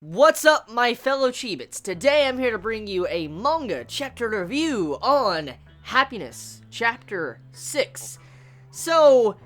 What's up, my fellow Chibits? Today I'm here to bring you a manga chapter review on Happiness, Chapter 6. So,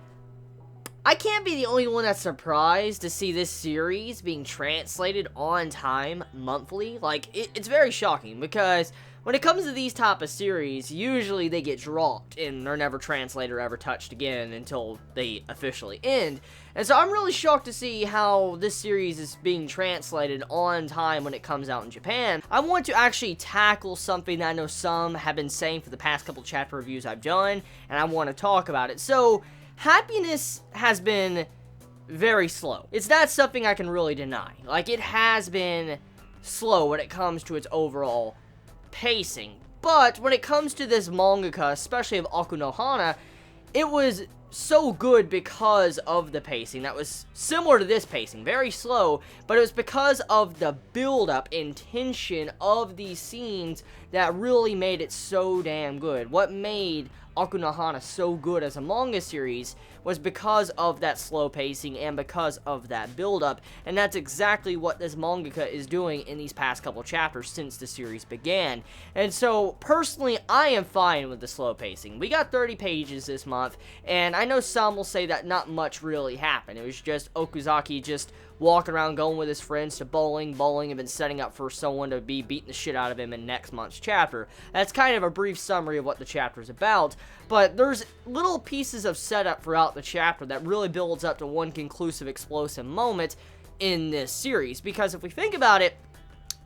I can't be the only one that's surprised to see this series being translated on time, monthly. It's very shocking, because when it comes to these type of series, usually they get dropped and they're never translated or ever touched again until they officially end. And so I'm really shocked to see how this series is being translated on time when it comes out in Japan. I want to actually tackle something that I know some have been saying for the past couple chapter reviews I've done, and I want to talk about it. So, Happiness has been very slow. It's not something I can really deny. It has been slow when it comes to its overall pacing. But when it comes to this mangaka, especially of Akunohana, it was so good because of the pacing that was similar to this pacing, very slow, but it was because of the build-up and tension of these scenes that really made it so damn good. What made Akunohana so good as a manga series was because of that slow pacing and because of that build-up, and that's exactly what this mangaka is doing in these past couple chapters since the series began. And so, personally, I am fine with the slow pacing. We got 30 pages this month, and I know some will say that not much really happened. It was just Okazaki just walking around going with his friends to bowling and been setting up for someone to be beating the shit out of him in next month's chapter. That's kind of a brief summary of what the chapter is about, but there's little pieces of setup throughout the chapter that really builds up to one conclusive explosive moment in this series, because if we think about it,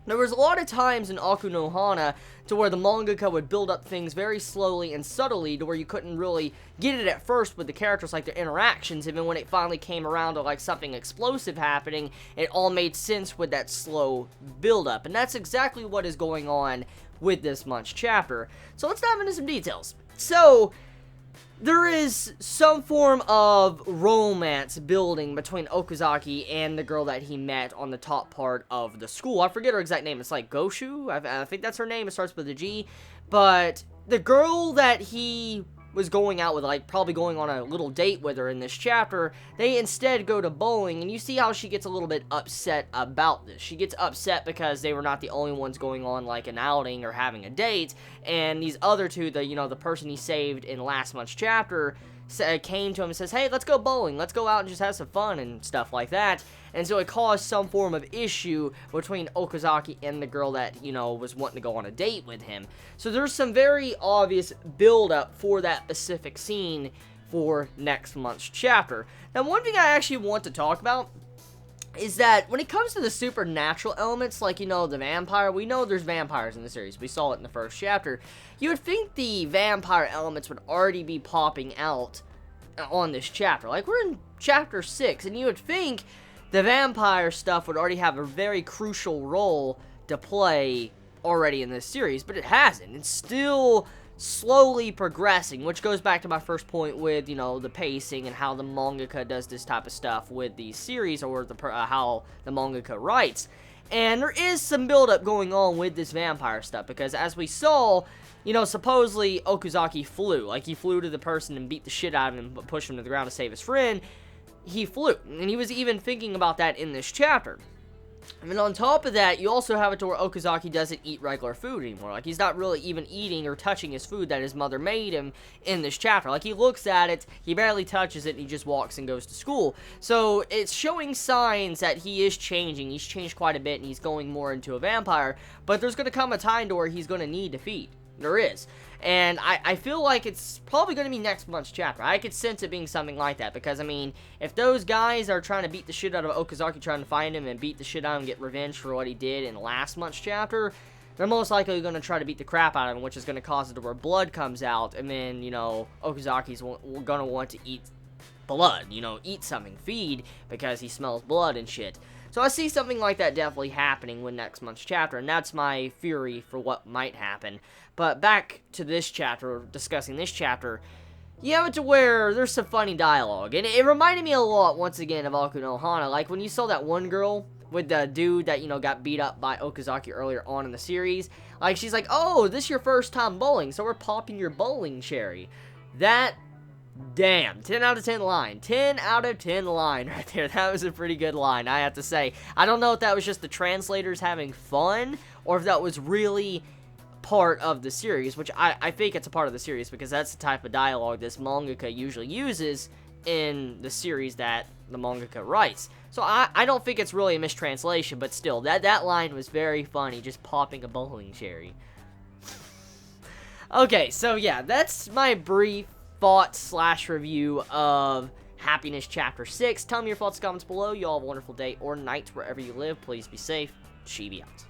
there was a lot of times in Akunohana to where the mangaka would build up things very slowly and subtly to where you couldn't really get it at first with the characters, like their interactions, and then when it finally came around to something explosive happening, it all made sense with that slow build-up, and that's exactly what is going on with this month's chapter. So let's dive into some details. So, there is some form of romance building between Okazaki and the girl that he met on the top part of the school. I forget her exact name. It's like Goshu. I think that's her name. It starts with a G. But the girl that he was going out with, probably going on a little date with her in this chapter, they instead go to bowling, and you see how she gets a little bit upset about this. She gets upset because they were not the only ones going on, an outing or having a date, and these other two, the person he saved in last month's chapter, came to him and says, hey, let's go bowling, let's go out and just have some fun and stuff like that. And so it caused some form of issue between Okazaki and the girl that, was wanting to go on a date with him. So there's some very obvious build-up for that specific scene for next month's chapter. Now, one thing I actually want to talk about is that when it comes to the supernatural elements, the vampire, we know there's vampires in the series. We saw it in the first chapter. You would think the vampire elements would already be popping out on this chapter. We're in chapter 6, and you would think the vampire stuff would already have a very crucial role to play already in this series, but it hasn't. It's still slowly progressing, which goes back to my first point with, the pacing and how the mangaka does this type of stuff with the series, or how the mangaka writes. And there is some build-up going on with this vampire stuff, because as we saw, supposedly Okazaki flew. He flew to the person and beat the shit out of him, but pushed him to the ground to save his friend. He flew, and he was even thinking about that in this chapter. And on top of that, you also have it to where Okazaki doesn't eat regular food anymore. He's not really even eating or touching his food that his mother made him in this chapter. He looks at it, he barely touches it, and he just walks and goes to school. So, it's showing signs that he is changing. He's changed quite a bit, and he's going more into a vampire. But there's going to come a time to where he's going to need to feed. There is. And I feel like it's probably going to be next month's chapter. I could sense it being something like that. Because, if those guys are trying to beat the shit out of Okazaki, trying to find him and beat the shit out of him and get revenge for what he did in last month's chapter, they're most likely going to try to beat the crap out of him, which is going to cause it to where blood comes out. And then, Okazaki's going to want to eat blood. Eat something, feed, because he smells blood and shit. So I see something like that definitely happening with next month's chapter, and that's my theory for what might happen. But back to this chapter, discussing this chapter, you have it to where there's some funny dialogue, and it reminded me a lot, once again, of Akunohana. When you saw that one girl with the dude that, got beat up by Okazaki earlier on in the series, she's like, oh, this is your first time bowling, so we're popping your bowling cherry. That Damn, 10 out of 10 line. 10 out of 10 line right there. That was a pretty good line, I have to say. I don't know if that was just the translators having fun, or if that was really part of the series, which I think it's a part of the series, because that's the type of dialogue this mangaka usually uses in the series that the mangaka writes. So I don't think it's really a mistranslation, but still, that line was very funny, just popping a bowling cherry. Okay, so yeah, that's my brief thought/review of Happiness Chapter 6. Tell me your thoughts in the comments below. You all have a wonderful day or night wherever you live. Please be safe. Chibi out.